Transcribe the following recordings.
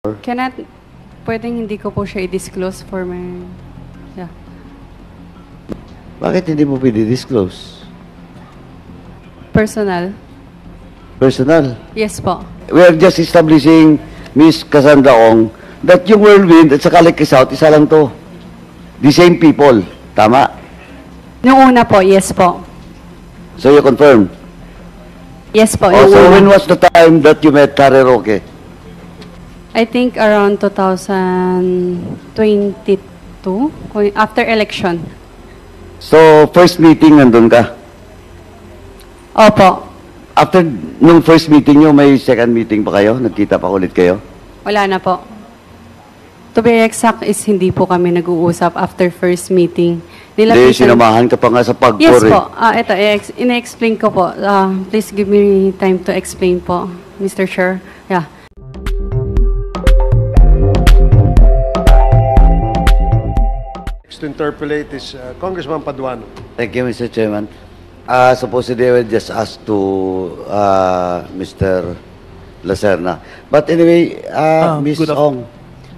Cannot, pwedeng hindi ko po siya i-disclose for my, yeah. Bakit hindi mo pwede-disclose? Personal. Personal. Yes po. We are just establishing, Miss Cassandra Ong, that yung Whirlwind at saka Lakis South, isa lang to. The same people. Tama? Yung una po, yes po. So you confirm? Yes po. Oh, yung so una. when was the time that you met Kare Roque? I think around 2022, after election. So, first meeting nandun ka? Opo. After nung first meeting nyo, may second meeting pa kayo? Nagkita pa ulit kayo? Wala na po. To be exact is hindi po kami nag-uusap after first meeting. Hindi, sinamahan ka pa nga sa pagpor. Yes po. Ito, ina-explain ko po. Please give me time to explain po, Mr. Chair. Yeah. To interpolate is Congressman Paduano. Thank you, Mr. Chairman. Supposedly, I will just ask to Mr. Lacerna. But anyway, Ms. Ong,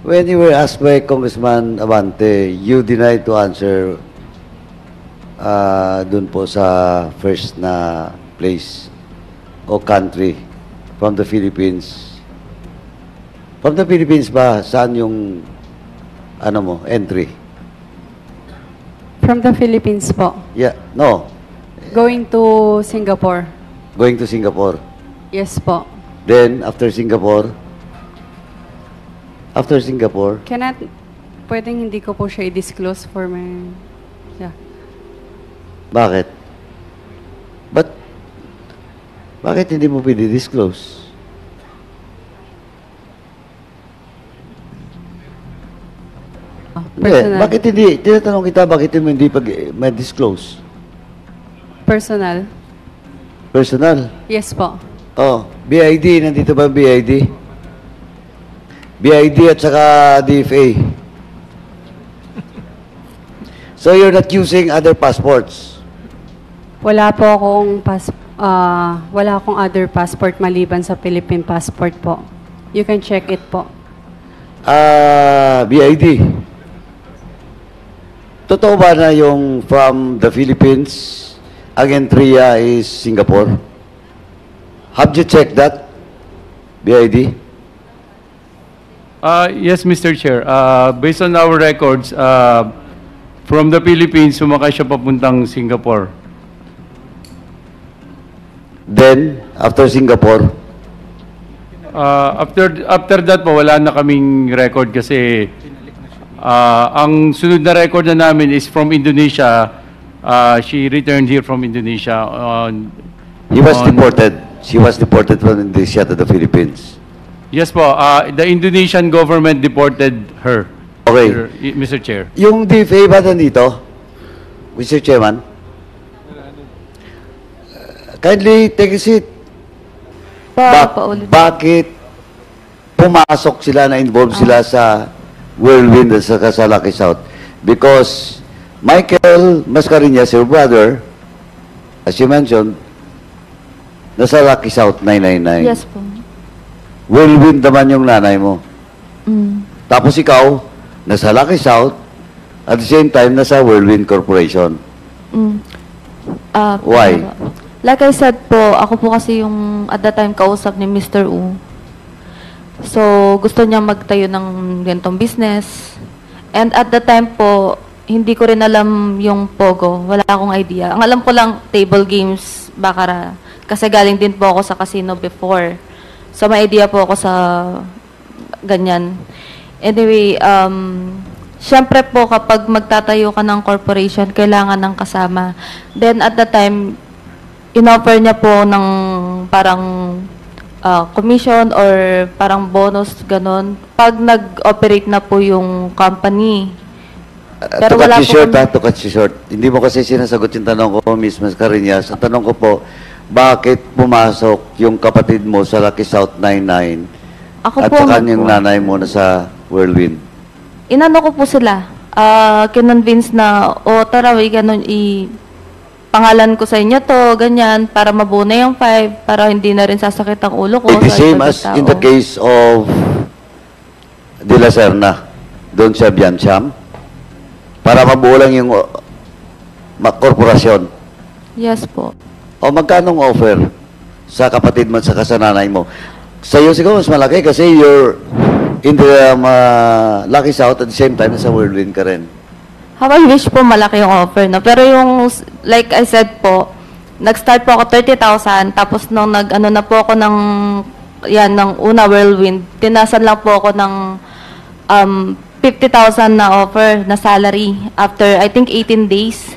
when you were asked by Congressman Abante, you denied to answer dun po sa first na place o country from the Philippines. From the Philippines ba, saan yung ano mo, entry? From the Philippines po. Yeah, no. Going to Singapore. Going to Singapore. Yes po. Then, after Singapore, Cannot, pwedeng hindi ko po siya i-disclose for my, yeah. bakit? Bakit hindi mo pwede-disclose? Hindi, Personal. bakit hindi? Tinatanong kita, bakit mo hindi ma-disclose? Personal. Personal. Yes po. Oh, BID, nandito ba ang BID? BID at saka DFA. So you're not using other passports? Wala po akong wala akong other passport maliban sa Philippine passport po. You can check it po. BID. Totoo ba na yung from the Philippines, ang entry is Singapore? Have you checked that, BID? Yes, Mr. Chair. Based on our records, from the Philippines, sumakay siya papuntang Singapore. Then, after Singapore, After that po, wala na kaming record kasi ang sunod na record na namin is from Indonesia. She returned here from Indonesia. he was deported. She was deported from Indonesia to the Philippines. Yes po, the Indonesian government deported her. Okay. Mr. Chair. Yung DFA ba nandito, Mr. Chairman? Kindly take a seat. Bakit pumasok sila, na-involve sila sa Whirlwind at saka sa Lakis South? Because Michael Mascareñas, your brother, as you mentioned, nasa Lakis South 999. Yes po. Whirlwind naman yung nanay mo. Mm. Tapos ikaw, nasa Lakis South, at the same time, nasa Whirlwind Corporation. Mm. Why? Like I said po, ako po kasi yung at that time kausap ni Mr. U. So, gusto niya magtayo ng ganitong business. And at the time po, hindi ko rin alam yung Pogo. Wala akong idea. Ang alam ko lang, table games, baccarat. Kasi galing din po ako sa casino before. So, may idea po ako sa ganyan. Anyway, syempre po, kapag magtatayo ka ng corporation, kailangan ng kasama. Then, at the time, in-offer niya po ng parang commission or parang bonus, ganon, pag nag-operate na po yung company. Pero wala po To cut you short. Hindi mo kasi sinasagot yung tanong ko, Ms. Mascareñas. Ang tanong ko po, bakit pumasok yung kapatid mo sa Lakis South 99 Ako at po saka nga yung po. nanay mo na sa Whirlwind? Inano ko po sila. Kinonvince na, tara, ganon, pangalan ko sa inyo to, ganyan, para mabuna yung 5, para hindi na rin sasakit ang ulo ko. The sa same ibang as tao. in the case of de la Serna doon sa Biancham para mabuo lang yung korporasyon. Yes po. O magkano ang offer sa kapatid mo at sa kasananay mo? Sa'yo siguro mas malaki kasi you're in the Lucky South at the same time sa Whirlwind ka rin. How I wish po malaki yung offer, no? Pero yung, like I said po, nag-start po ako 30,000, tapos nung nag-ano na po ako ng, yan, ng una Whirlwind, tinasan lang po ako ng 50,000 na offer na salary after, I think, 18 days.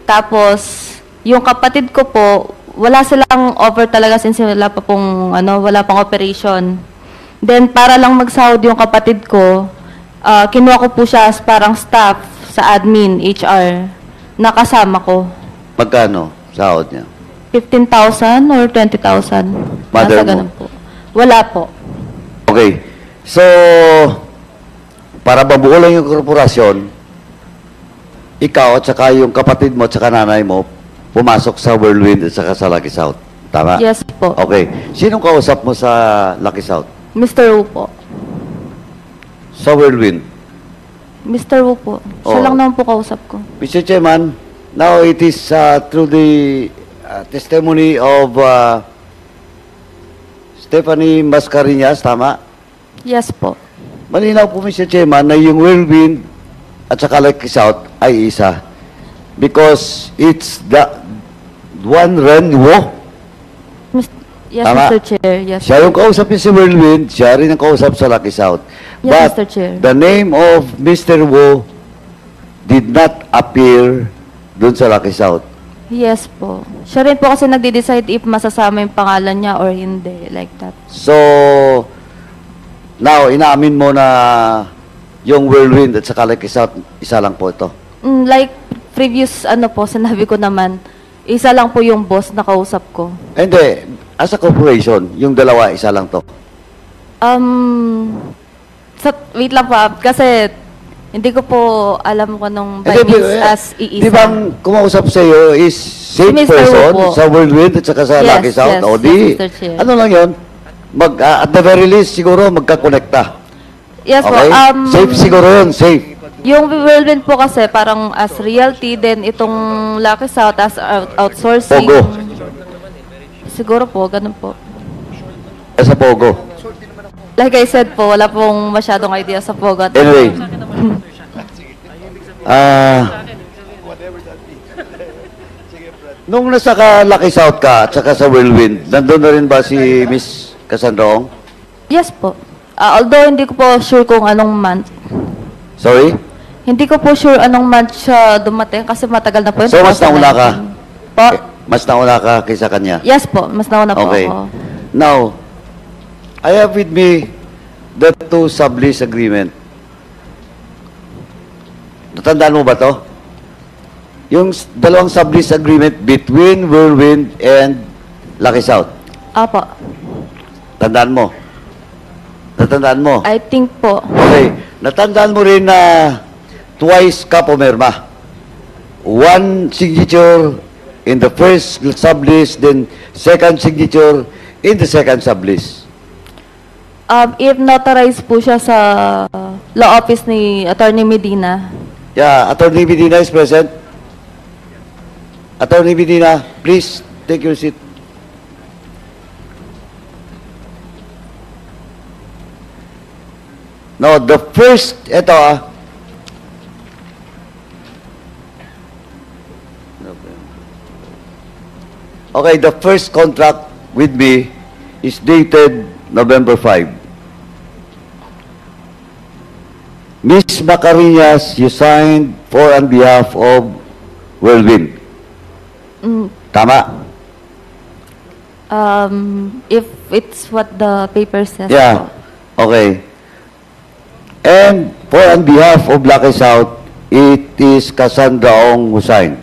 Tapos, yung kapatid ko po, wala silang offer talaga since wala pa pong, wala pang operation. Then, para lang magsahod yung kapatid ko, kinuha ko po siya as parang staff sa admin, HR, nakasama ko. Magkano sahod niya? 15,000 or 20,000. Mother Nasa mo? ganun po. Wala po. Okay. So, para mabuo lang yung korporasyon, ikaw at saka yung kapatid mo at saka nanay mo, pumasok sa Whirlwind at saka sa Lucky South. Tama? Yes po. Okay. Sinong kausap mo sa Lucky South? Mr. Wu po. Sa Whirlwind? Mr. Wu po. Siya Oh. lang naman po kausap ko. Mr. Chairman, now it is through the testimony of Stephanie Mascareñas, tama? Yes po. Malinaw po, Mr. Chairman, na yung Whirlwind at saka Lucky South ay isa. Because it's the one Renwo. Yes, Tama. Mr. Chair. Yes. Siya yung kausap niya si Whirlwind, siya rin ang kausap sa Lucky South. Yes, But Mr. Chair. the name of Mr. Wu did not appear dun sa Lucky South. Yes po. Siya rin po kasi nagde-decide if masasama yung pangalan niya or hindi. Like that. So, now, inaamin mo na yung Whirlwind at saka Lucky South, isa lang po ito. Like previous po, sinabi ko naman, isa lang po yung boss na kausap ko. Hindi, as a corporation, yung dalawa, isa lang to. Wait lang po, kasi hindi ko po alam kung anong by Hindi, means as iisa. di ba ang kumausap sa iyo is same Si Mr. person Wu po. sa Whirlwind at saka sa Yes, Lucky South? yes, O di, yes, Mr. Chair. ano lang yun? At the very least, siguro magkakonekta. Yes po. Okay? Safe siguro yun, safe. Yung Whirlwind po kasi parang as realty, then itong Lucky South as outsourcing. Pogo. Siguro po, ganun po. Sa Pogo. Like I said po, wala pong masyadong idea sa Pogo. at- Anyway. Nung nasa Lucky South ka at saka sa Whirlwind, nandun na rin ba si Miss Cassandra Ong? Yes po. Although hindi ko po sure kung anong month. Sorry? Hindi ko po sure anong month siya dumating kasi matagal na po yun. So, mas nauna ka? 2019. Po? Mas nauna ka kaysa kanya? Yes po, mas nauna po Okay. ako. Now, I have with me the two sublease agreement. Natandaan mo ba to? Yung dalawang sublease agreement between Whirlwind and Lucky South. Apo. Tandaan mo? Natandaan mo? I think po. Okay. Natandaan mo rin na twice ka pumirma. One signature in the first sublease, then second signature in the second sublease. If notarized po siya sa law office ni Attorney Medina. Yeah, Attorney Medina is present. Attorney Medina, please take your seat. Now, the first, Okay, the first contract with me is dated November 5. Miss Mascareñas, you signed for on behalf of Whirlwind. Tama? If it's what the paper says Yeah. po. Okay. And for on behalf of Lucky South, it is Cassandra Ong who signed.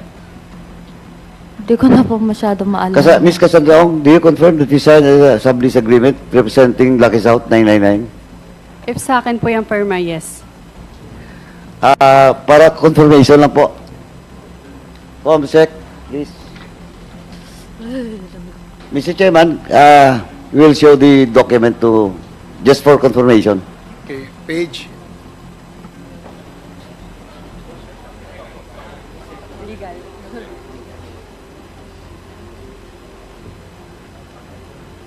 Hindi ko na po masyado maalala. Miss Cassandra Ong, do you confirm that you signed a sublease agreement representing Lucky South 999? If sa akin po yung perma, yes. Para confirmation lang po. Comsec, please. Mr. Chairman, we will show the document to just for confirmation. Okay. page. Legal.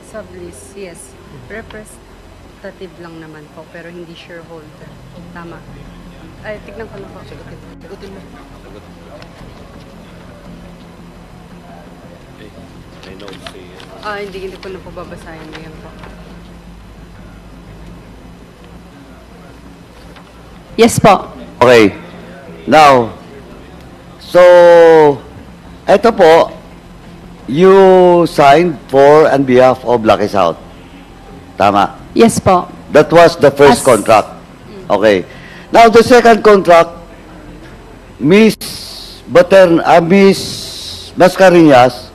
Sublease, yes. Representative lang naman po, pero hindi shareholder. Tama. Ay, tignan ko lang po. Sagutin mo. Hindi ko na po babasahin ngayon po. Yes po. Okay. Now, so, eto po, you signed for and behalf of Lucky South. Tama. Yes po. That was the first As- contract. Okay. Now, the second contract, Miss Mascarenhas,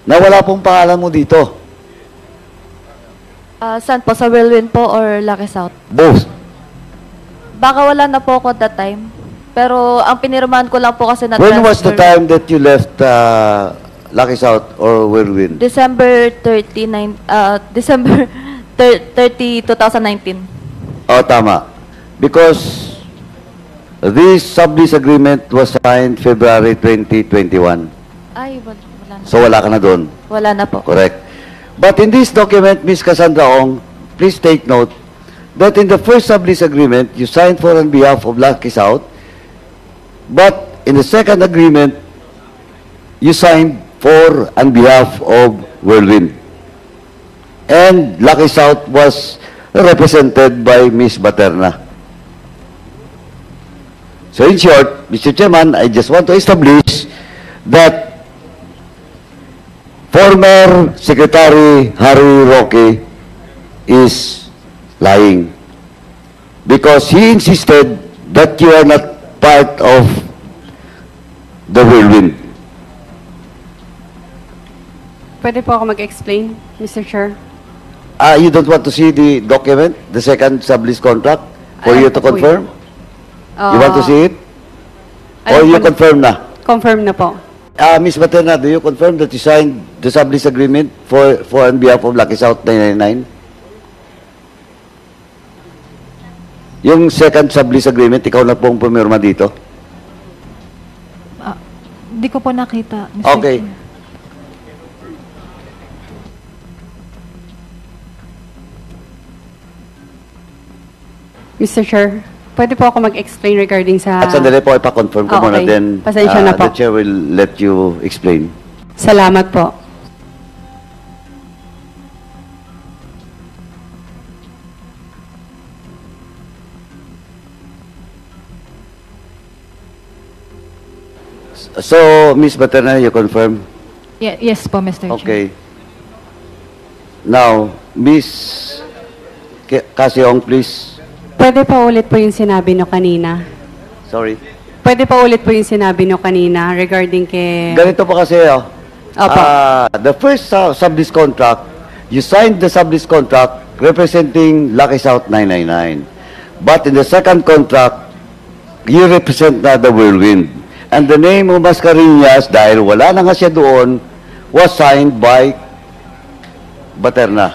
na wala pong pangalan mo dito. Saan po? Sa Whirlwind po or Lucky South? Both. Baka wala na po ako that time. Pero ang pinirmahan ko lang po kasi na When was the transfer. time that you left Lucky South or Whirlwind? December 30, 2019. Oh, tama. Because this sublease agreement was signed February 2021. Ay, wala na. So wala ka na doon. Wala na po. Correct. But in this document, Ms. Cassandra Ong, please take note that in the first sublease agreement, you signed for on behalf of Lucky South, but in the second agreement, you signed for on behalf of Whirlwind. And Lucky South was represented by Ms. Baterna. So in short, Mr. Chairman, I just want to establish that former Secretary Harry Roque is lying because he insisted that you are not part of the Whirlwind. Pwede po ako mag-explain, Mr. Chair? You don't want to see the document, the second sublease contract, for Ay, you to po confirm? You want to see it? Or you confirm na? Confirm na po. Ms. Baterna, do you confirm that you signed the sublease agreement for on behalf of Lucky South 999? Yung second sublease agreement, ikaw na pong pumirma dito? Hindi ko po nakita, Mr. Okay. Chair. Mr. Chair, pwede po ako mag-explain regarding sa... At sandali po, ipa-confirm ko muna, Okay. then Pasensya na po. the chair will let you explain. Salamat po. So, Ms. Baterna, you confirm? Yes po, Mr. Chair. Okay. Now, Ms. Casiong, please. Pwede pa ulit po yung sinabi nyo kanina. Sorry. Pwede pa ulit po yung sinabi nyo kanina regarding kay... Ganito po kasi, Opo. the first sublease contract, you signed the sublease contract representing Lucky South 999. But in the second contract, you represent na the Whirlwind. And the name of Mascarenhas, dahil wala na nga siya doon, was signed by Baterna.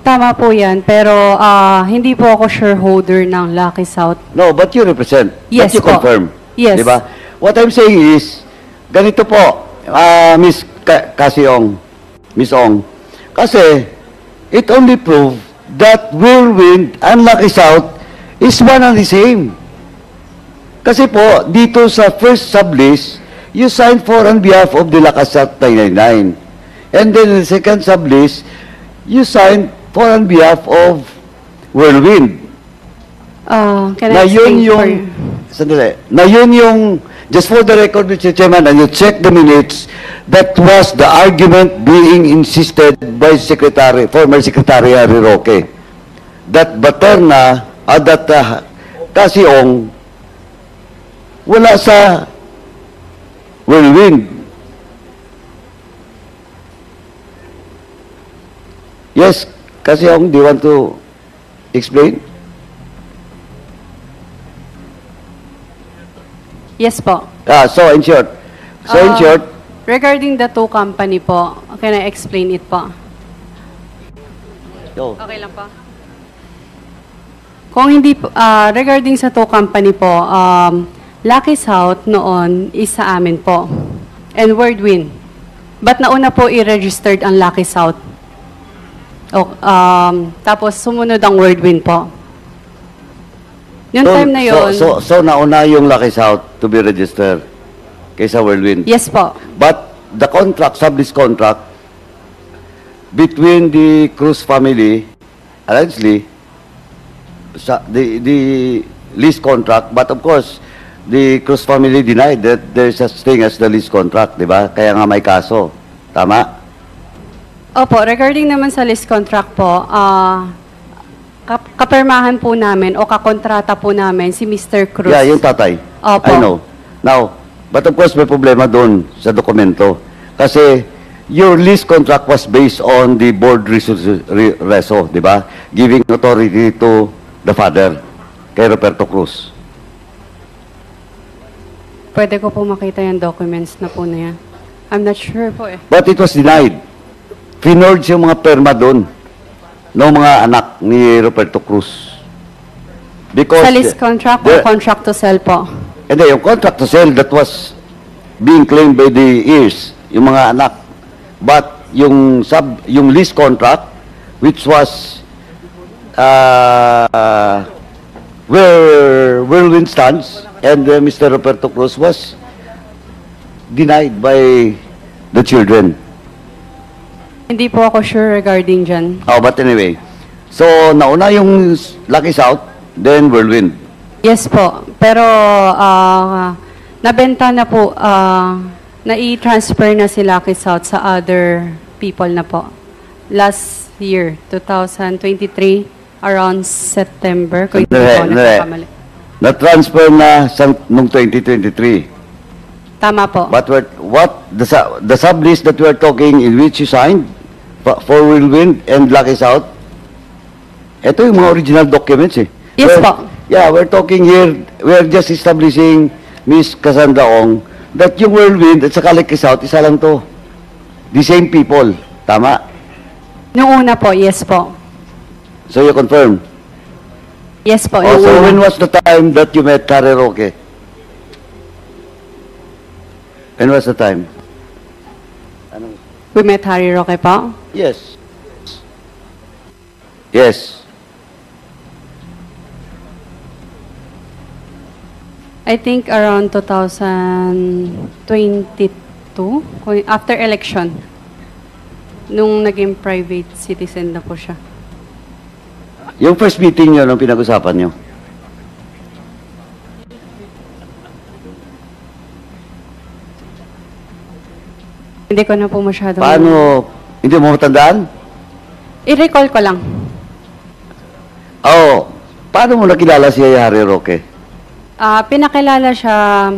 Tama po yan, pero hindi po ako shareholder ng Lucky South. No, but you represent. Yes But you po. confirm. Yes. Di ba? What I'm saying is, ganito po, Miss Casiong, Miss Ong, kasi it only proved that Whirlwind and Lucky South is one and the same. Kasi po, dito sa first sublease, you signed for on behalf of the Lucky South 999. And then in the second sublease, you signed for on behalf of Whirlwind. Can Na I yun explain yung, sandali, na yun yung, just for the record, Mr. Chairman, and you check the minutes, that was the argument being insisted by former Secretary Harry Roque, that Baterna, that Casiong, wala sa Whirlwind. Yes, Casiong, do you want to explain? Yes po. So in short, Regarding the two company po, can I explain it po? Go. Okay lang po. Kung hindi, regarding sa tow company po, Lucky South noon is sa amin po. And Wordwin. But nauna po i-registered ang Lucky South. Tapos sumunod ang Wordwin po. Yung time na yun, So nauna yung Lucky South to be registered kaysa Whirlwind. yes po. But the contract, sublease contract, between the Cruz family, allegedly, the lease contract, but of course, the Cruz family denied that there's such thing as the lease contract, di ba? Kaya nga may kaso. Tama? Opo, regarding naman sa lease contract po, kapirmahan po namin o kakontrata po namin si Mr. Cruz. Yeah, yung tatay. Opo. I know. Now, but of course, may problema doon sa dokumento. Kasi, your lease contract was based on the board reso, di ba? Giving authority to the father, kay Roberto Cruz. Pwede ko po makita yung documents na po na yan. I'm not sure po eh. But it was denied. Finorge yung mga perma doon ng mga anak ni Roberto Cruz. Because Sa lease contract o contract to sell po? Hindi, yung contract to sell that was being claimed by the heirs, yung mga anak. But yung lease contract, which was where Whirlwind stands and Mr. Roberto Cruz was denied by the children. Hindi po ako sure regarding dyan. Oh, but anyway. So, nauna yung Lucky South, then Whirlwind. Yes po. Pero nabenta na po, na-i-transfer na si Lucky South sa other people na po. Last year, 2023, around September, kung hindi po nagkakamali. Na-transfer na noong 2023. Tama po. But the sublease that we are talking in which you signed for Whirlwind and Lucky South, ito yung mga original documents eh. Yes po. Yeah, we're talking here, we're just establishing, Miss Cassandra Ong, that yung Whirlwind at saka Lucky South, isa lang to. The same people. Tama? Noong una po, yes po. So you confirm? Yes po, Oh, yung so una. when was the time that you met Harry Roque? When was the time? We met Harry Roque po. Yes. Yes. I think around 2022, after election, nung naging private citizen na po siya. Yung first meeting nyo, nung pinag-usapan nyo? Hindi ko na po masyado. Paano? Hindi mo matandaan? I-recall ko lang. Oo. Paano mo nakilala si Harry Roque? Pinakilala siya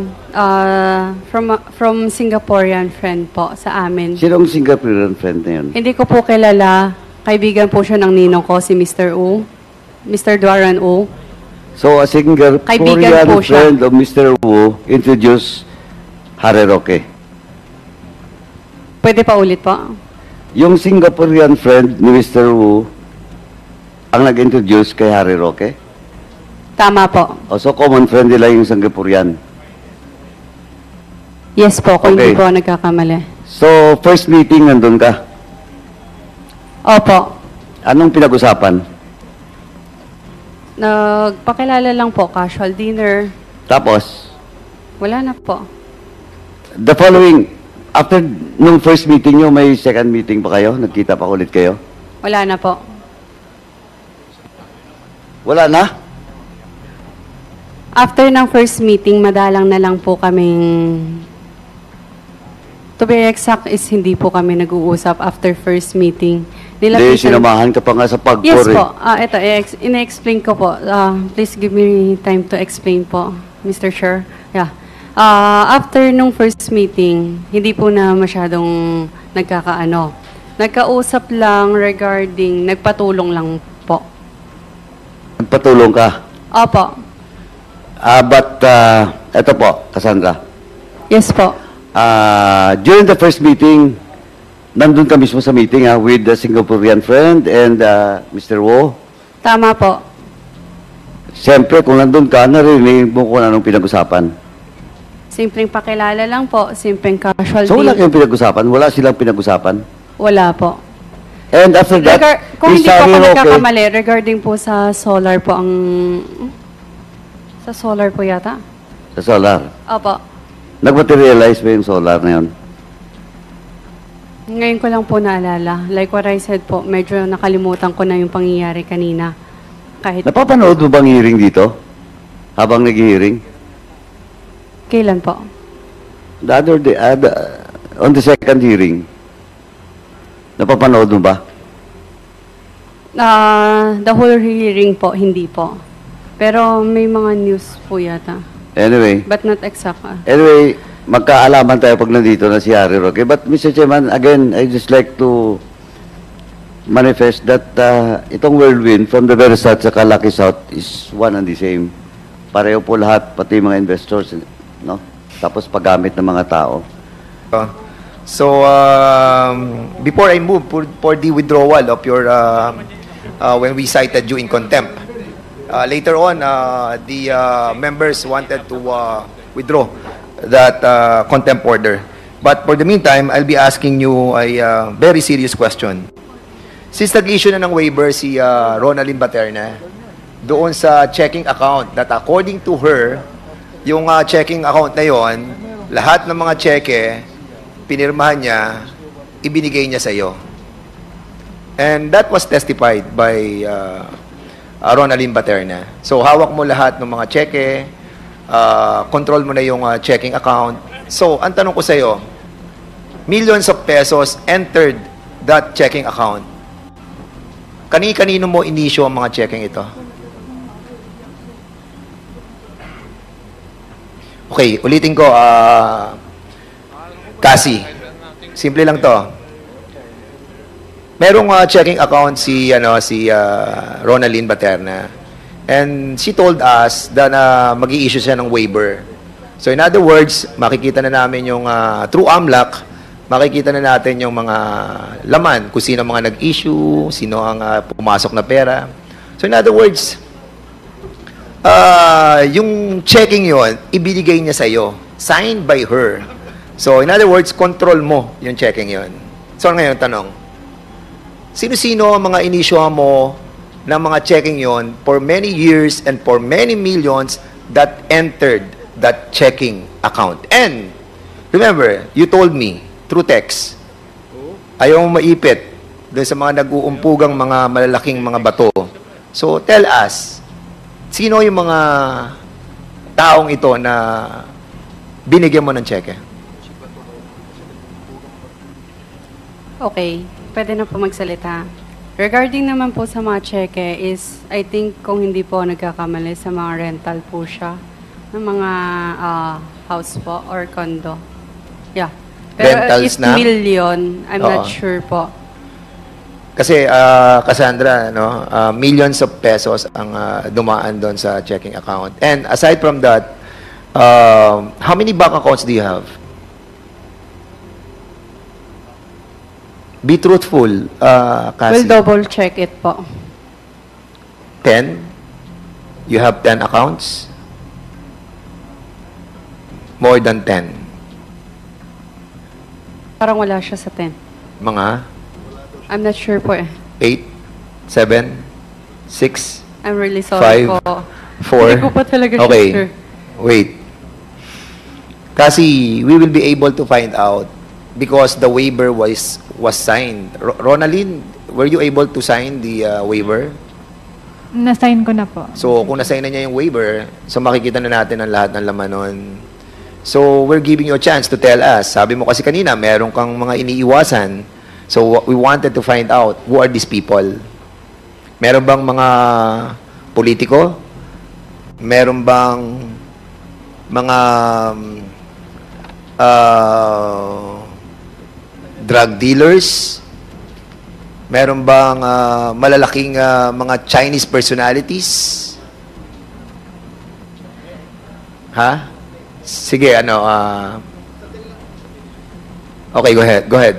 from Singaporean friend po sa amin. Sinong Singaporean friend na yun? Hindi ko po kilala. Kaibigan po siya ng ninong ko, si Mr. U. Mr. Duaran U. So, a Singaporean Kaibigan po siya. friend of Mr. Wu introduced Harry Roque. Pwede pa ulit po? Yung Singaporean friend ni Mr. Wu ang nag-introduce kay Harry Roque? Tama po. O, so common friend nila yung Singaporean. Yes po, kung hindi Okay. po ako nagkakamali. So, first meeting nandun ka. Opo. Anong pinag-usapan? Nagpakilala lang po, casual dinner. Tapos, Wala na po. the following, after nung first meeting nyo, may second meeting pa kayo? Nagkita pa ulit kayo? Wala na po. Wala na? After ng first meeting, madalang na lang po kaming... To be exact is hindi po kami nag-uusap after first meeting. Hindi, sinamahan ka pa nga sa pagkor. Yes po. Ito, ina-explain ko po. Please give me time to explain po, Mr. Chair. Yeah. After nung first meeting, hindi po na masyadong nagkakaano. Nagkausap lang regarding, nagpatulong lang po. Nagpatulong ka. Opo. But, eto po, Cassandra. Yes po. During the first meeting, nandun ka mismo sa meeting with the Singaporean friend and Mr. Wo. Tama po. Siyempre, kung nandun ka, narinig mo kung anong pinag-usapan. Simpleng pakilala lang po, simpleng casual So, wala deal. kayong pinag-usapan? Wala silang pinag-usapan? Wala po. And after that, Kung is hindi po ako Harry Roque- nagkakamali, regarding po sa solar po ang... Sa solar po yata? sa solar. Opo. Nag-materialize ba yung solar na yun? Ngayon ko lang po naalala. Like what I said po, medyo nakalimutan ko na yung pangyayari kanina. Kahit Napapanood mo bang hearing dito? Habang nag-hearing? kailan po? The other day, on the second hearing, napapanood mo ba? The whole hearing po, hindi po. Pero may mga news po yata. Anyway, But not exact. anyway, magkaalaman tayo pag nandito na si Harry Roque. But Mr. Chairman, again, I just like to manifest that itong whirlwind from the very start sa Lucky South is one and the same. Pareho po lahat, pati mga investors, no? Tapos paggamit ng mga tao. So, before I move for the withdrawal of your, when we cited you in contempt, later on, the members wanted to withdraw that contempt order. But for the meantime, I'll be asking you a very serious question. Since nag-issue na ng waiver si Ronaldin Baterna, doon sa checking account that according to her, yung checking account na yon, lahat ng mga cheque, pinirmahan niya, ibinigay niya sa iyo. And that was testified by Ronaldin Baterna. So, hawak mo lahat ng mga cheque, control mo na yung checking account. So, ang tanong ko sa iyo, millions of pesos entered that checking account. Kani-kanino mo inisyo ang mga checking ito? Okay, ulitin ko, Cassie, simple lang to. Merong checking account si Ronaldin Baterna. And she told us that mag-i-issue siya ng waiver. So in other words, makikita na namin yung through AMLAC, makikita na natin yung mga laman, kung sino mga nag-issue, sino ang pumasok na pera. So in other words, yung checking yon ibinigay niya sa iyo, signed by her. So in other words, control mo yung checking yon. So ngayon tanong, sino-sino ang mga inisyuhan mo ng mga checking yon for many years and for many millions that entered that checking account? And remember, you told me through text, ayaw mo maipit doon sa mga nag-uumpugang mga malalaking mga bato. So tell us, sino yung mga taong ito na binigyan mo ng cheque? Okay, pwede na po magsalita. Regarding naman po sa mga cheque is, I think kung hindi po nagkakamali sa mga rental po siya, ng mga house po or condo. Yeah. Pero Rentals if na? million, I'm not Oo. sure po. Kasi, Cassandra, no, millions of pesos ang dumaan doon sa checking account. And aside from that, how many bank accounts do you have? Be truthful, Cassie. We'll double check it po. 10? You have 10 accounts? More than 10? Parang wala siya sa 10. Mga I'm not sure po eh. 8? 7? 6? I'm really sorry 5? po. 4? Hindi ko pa talaga Okay. sure. Wait. Kasi we will be able to find out because the waiver was signed. Ronaldin, were you able to sign the waiver? Na-sign ko na po. So, kung na-sign na niya yung waiver, so makikita na natin ang lahat ng laman nun. So, we're giving you a chance to tell us. Sabi mo kasi kanina, meron kang mga iniiwasan. So, we wanted to find out who are these people. Meron bang mga politiko? Meron bang mga drug dealers? Meron bang malalaking mga Chinese personalities? Ha? Sige, okay, go ahead. Go ahead.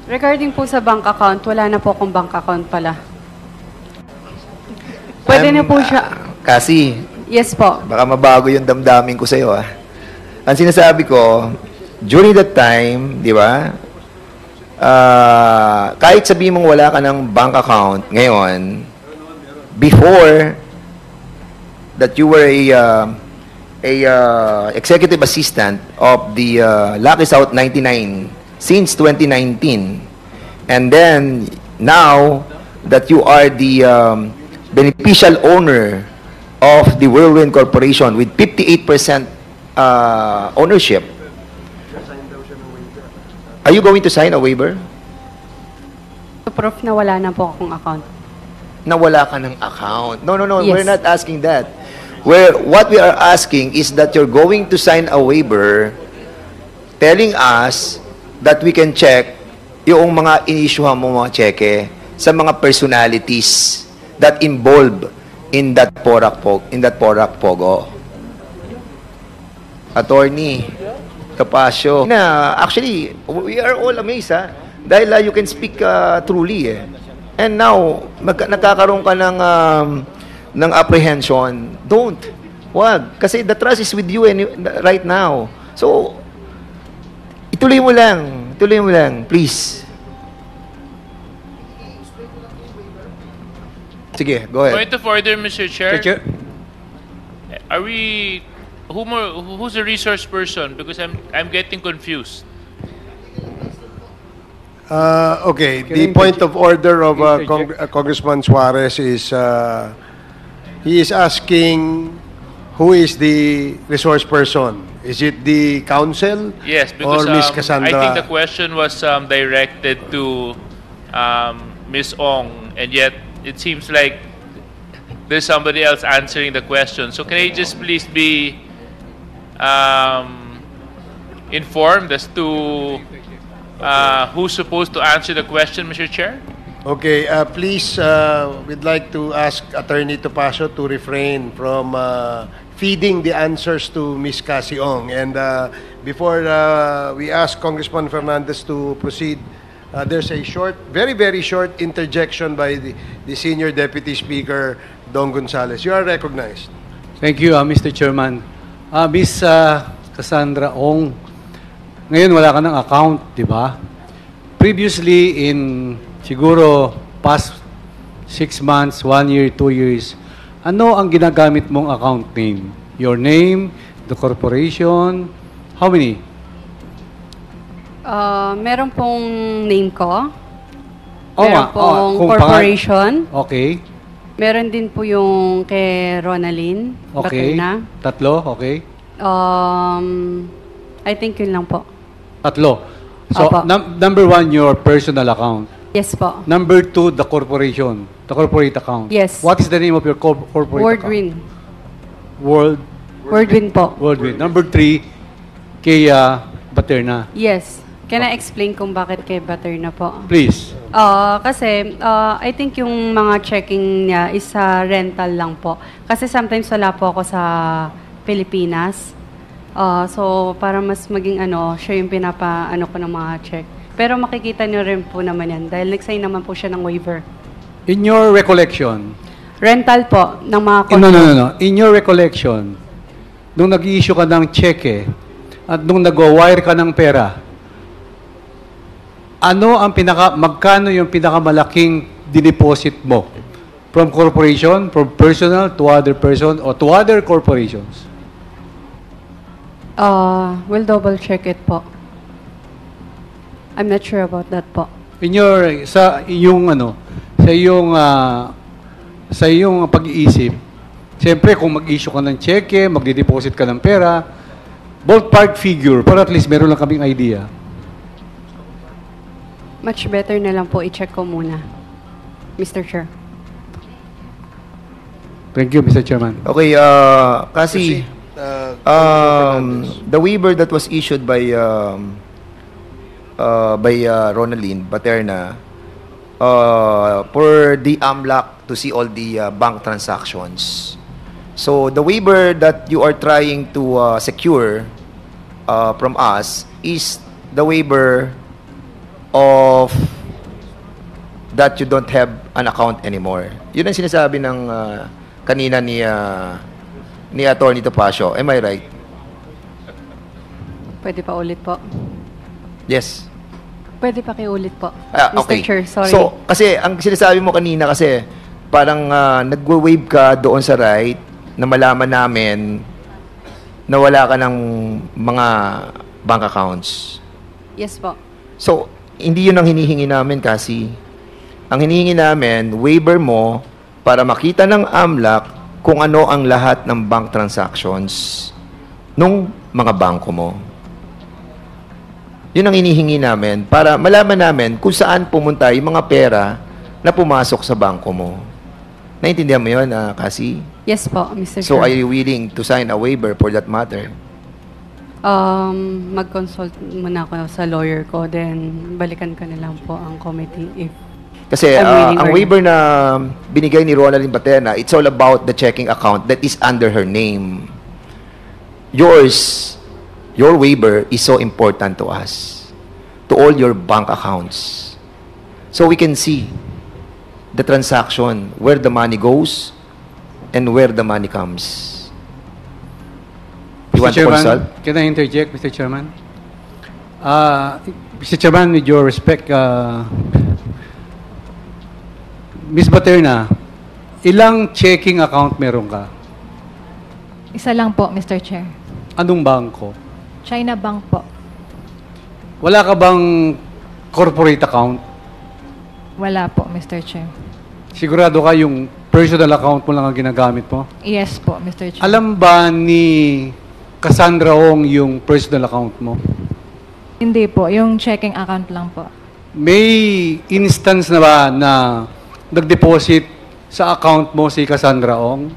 Regarding po sa bank account, wala na po akong bank account pala. Pwede na po siya, Kasi, Yes po. baka mabago yung damdamin ko sa'yo, ah. Ang sinasabi ko, during that time, di ba, kahit sabihin mong wala ka ng bank account ngayon, before that you were a executive assistant of the Lucky South 99 since 2019, and then now that you are the beneficial owner of the Whirlwind Corporation with 58% ownership, are you going to sign a waiver? To proof na wala na po akong account. Na wala ka ng account. No, Yes. we're not asking that. What we are asking is that you're going to sign a waiver telling us that we can check yung mga inisyuhan mo mga cheque sa mga personalities that involved in that Porac Pogo. Attorney Capasio. Actually, we are all amazed, ha? Dahil you can speak truly, eh. And now, nagkakaroon ka ng apprehension. Don't. Wag. Kasi the trust is with you right now. So, ituloy mo lang. Ituloy mo lang. Please. Sige, go ahead. Point of order, Mr. Chair. Mr. Chair. Are we... Who's the resource person? Because I'm getting confused. Okay, the point of order of Congressman Suarez is he is asking who is the resource person. Is it the council? Yes, because or Ms. I Cassandra? think the question was directed to Ms. Ong, and yet it seems like there's somebody else answering the question. So can I just please be informed as to who's supposed to answer the question, Mr. Chair? Okay, please, we'd like to ask Attorney Topacio to refrain from feeding the answers to Ms. Cassie Ong. And before we ask Congressman Fernandez to proceed, there's a short, very, very short interjection by the Senior Deputy Speaker, Don Gonzales. You are recognized. Thank you, Mr. Chairman. Miss Cassandra Ong, ngayon wala ka ng account, di ba? Previously, in siguro past 6 months, 1 year, 2 years, ano ang ginagamit mong account name? Your name, the corporation, how many? Meron pong name ko. Oo Meron nga, pong kung corporation. Okay. Meron din po yung kay Ronaldin. Okay. Baterna. Tatlo, okay. I think yun lang po. Tatlo. So, Opo. number 1, your personal account. Yes po. Number 2, the corporation, the corporate account. Yes. What is the name of your corporate account? Wordwin. Wordwin po. Worldwin. Number 3, kay Baterna. Yes. Can I explain kung bakit kay Baterna po? Please. Kasi I think yung mga checking niya is sa rental lang po. Kasi sometimes wala po ako sa Pilipinas. So para mas maging siya yung pinapa-ano ko ng mga check. Pero makikita niyo rin po naman yan dahil nag-sign naman po siya ng waiver. In your recollection, Rental po ng mga no. In your recollection, nung nag-i-issue ka ng cheque at nung nag-wire ka ng pera, magkano yung pinakamalaking dineposit mo? From corporation, from personal to other person, or to other corporations? We'll double check it po. I'm not sure about that po. Sa iyong pag-iisip, siyempre kung mag-issue ka ng cheque, magde-deposit ka ng pera, ballpark figure, para at least meron lang kaming idea. Much better na lang po i-check ko muna, Mr. Chair. Thank you, Mr. Chairman. Okay, kasi the waiver that was issued by Ronaldin Baterna for the AMLAC to see all the bank transactions. So the waiver that you are trying to secure from us is the waiver of that you don't have an account anymore. Yun ang sinasabi ng kanina ni Attorney Topacio. Am I right? Pwede pa ulit po. Yes. Pwede pa kiulit po. Mr. Okay. Chair, sorry. So, kasi ang sinasabi mo kanina kasi parang nagwe-wave ka doon sa right na malaman namin na wala ka ng mga bank accounts. Yes po. So, hindi yun ang hinihingi namin kasi. Ang hinihingi namin, waiver mo para makita ng AMLAC kung ano ang lahat ng bank transactions nung mga bangko mo. Yun ang hinihingi namin para malaman namin kung saan pumunta yung mga pera na pumasok sa bangko mo. Naintindihan mo yun, Cassie? Yes po, Mr. So, Chair. are you willing to sign a waiver for that matter? Mag-consult muna ako sa lawyer ko, then balikan ko na lang po ang committee if Kasi I'm ang willing waiver na binigay ni Ronaldin Paterna, it's all about the checking account that is under her name. Your waiver is so important to us, to all your bank accounts. So we can see the transaction, where the money goes and where the money comes. You want to Chairman, consult? can I interject, Mr. Chairman? Mr. Chairman, with your respect, Ms. Paterna, ilang checking account meron ka? Isa lang po, Mr. Chair. Anong bangko? China Bank po. Wala ka bang corporate account? Wala po, Mr. Chair. Sigurado ka yung personal account mo lang ang ginagamit mo? Yes po, Mr. Chair. Alam ba ni Cassandra Ong yung personal account mo? Hindi po, yung checking account lang po. May instance na ba na nag-deposit sa account mo si Cassandra Ong?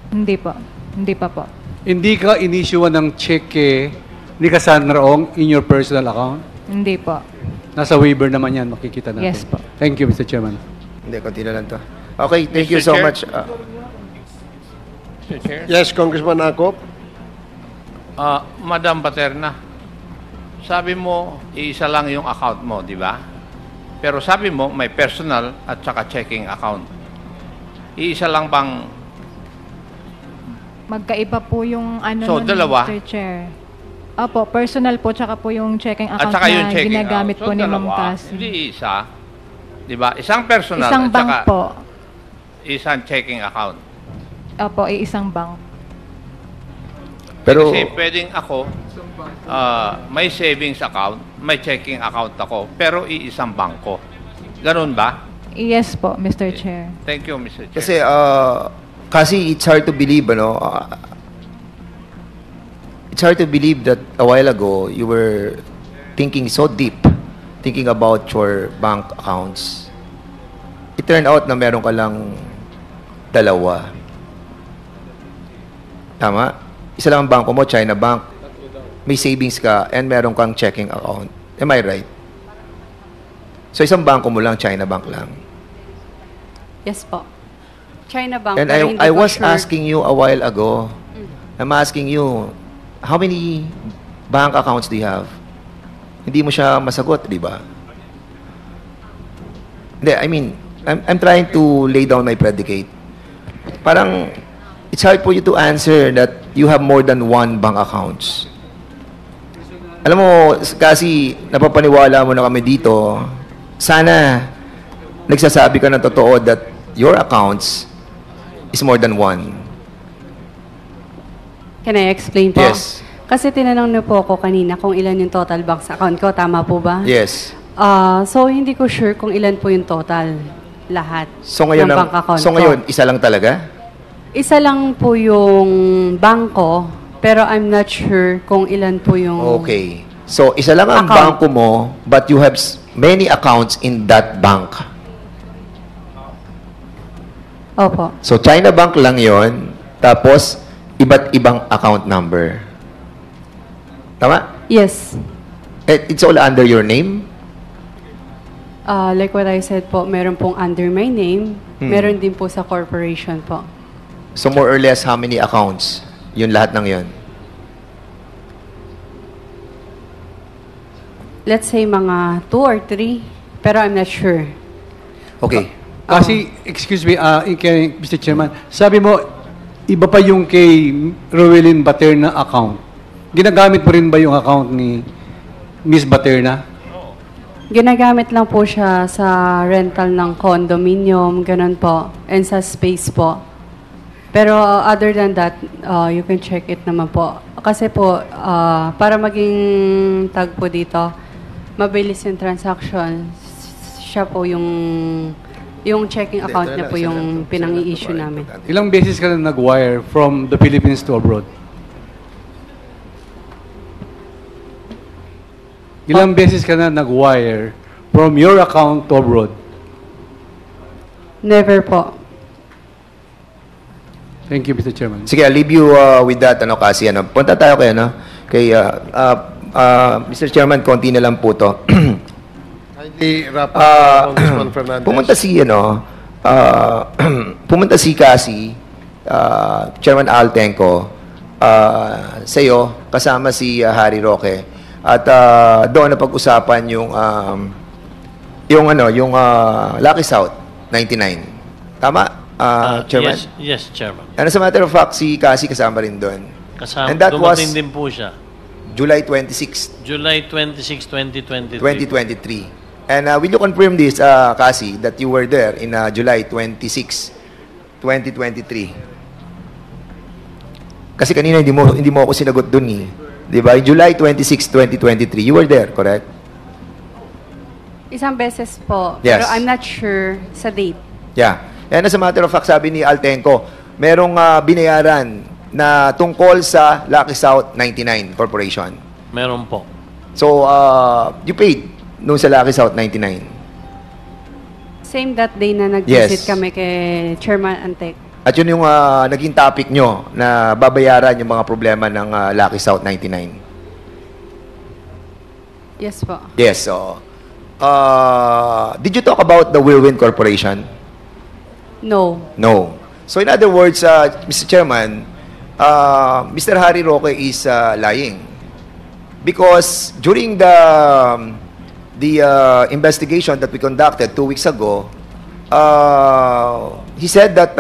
Hindi po. Hindi pa po. Hindi ka inisyuan ng cheque ni Cassandra Ong in your personal account? Hindi po. Nasa waiver naman yan, makikita natin. Yes po. Thank you, Mr. Chairman. Hindi, continue lang to. Okay, thank you Mr. so Chair? much. Mr. Chair? Yes, Congressman Akop. Madam Paterna, sabi mo, iisa lang yung account mo, di ba? Pero sabi mo, may personal at saka checking account. Iisa lang bang... Magkaiba po yung ano So, nun, dalawa? Mr. Chair. Opo, personal po, tsaka po yung checking At account saka yung na checking ginagamit account. po ni Ma'am dalawa, Cassie. hindi isa. Di ba? Isang personal Isang at bank saka po. isang checking account. Opo, isang bank. Pero, Kasi pwedeng ako, may savings account, may checking account ako, pero iisang bangko. Ganun ba? Yes po, Mr. Chair. Thank you, Mr. Chair. kasi it's hard to believe, it's hard to believe that a while ago you were thinking so deep, thinking about your bank accounts. It turned out na meron ka lang dalawa. Tama? Isa lang ang bangko mo, China Bank. May savings ka and meron kang checking account. Am I right? So isang bangko mo lang, China Bank lang. Yes po. China Bank. And pero hindi I ko was sure. asking you a while ago, I'm asking you, how many bank accounts do you have? Hindi mo siya masagot, di ba? Hindi, I mean, I'm trying to lay down my predicate. Parang, it's hard for you to answer that you have more than one bank accounts. Alam mo, kasi napapaniwala mo na kami dito, sana nagsasabi ka ng totoo that your accounts is more than one. Can I explain po? Yes. Kasi tinanong na po ako kanina kung ilan yung total bank sa account ko. Tama po ba? Yes. So, hindi ko sure kung ilan po yung total. Lahat. So ngayon, ng bank account so ko. ngayon isa lang talaga? Isa lang po yung bangko, pero I'm not sure kung ilan po yung... Okay. So, isa lang ang Account. bangko mo, but you have many accounts in that bank. Opo. So, China Bank lang yon, tapos iba't ibang account number. Tama? Yes. It's all under your name? Like what I said po, meron pong under my name, meron din po sa corporation po. So, more or less, how many accounts? Yun lahat ng yun. Let's say mga 2 or 3, pero I'm not sure. Okay. Kasi, excuse me, Mr. Chairman, sabi mo, iba pa yung kay Rowelyn Baterna account. Ginagamit mo rin ba yung account ni Miss Baterna? Ginagamit lang po siya sa rental ng condominium, ganun po, and sa space po. Pero other than that, you can check it naman po. Kasi po, para maging tag po dito, mabilis yung transaction. Siya po yung checking account niya po yung pinang-i-issue namin. Ilang beses ka na nag-wire from the Philippines to abroad? Ilang beses ka na nag-wire from your account to abroad? Never po. Thank you, Mr. Chairman. Sige, I'll leave you with that, kasi punta tayo kay, kay Mr. Chairman, konti na lang po to. Kindly wrap up, Congressman Fernandez. Pumunta si Cassie, Chairman Altenco, sa iyo, kasama si Harry Roque, at doon na pag-usapan yung Lucky South 99. Tama, Chairman? Yes, Chairman. And as a matter of fact, si Cassie kasama rin doon. Kasama, and that was dumating din po siya. July 26, July 26, 2023. 2023. And will you confirm this, Cassie, that you were there in July 26, 2023? Kasi kanina hindi mo ako sinagot dun eh. Di ba? July 26, 2023, you were there, correct? Isang beses po, Yes. pero I'm not sure sa date. Yeah. And as a matter of fact, sabi ni Altenco, merong binayaran na tungkol sa Lucky South 99 Corporation. Meron po. So, you paid noon sa Lucky South 99. Same that day na nag-visit Yes. kami kay Chairman Antek. At yun yung naging topic nyo na babayaran yung mga problema ng Lucky South 99. Yes po. Yes, so did you talk about the Whirlwind Corporation? No. No. So in other words, Mr. Chairman, Mr. Harry Roque is lying. Because during the investigation that we conducted 2 weeks ago, he said that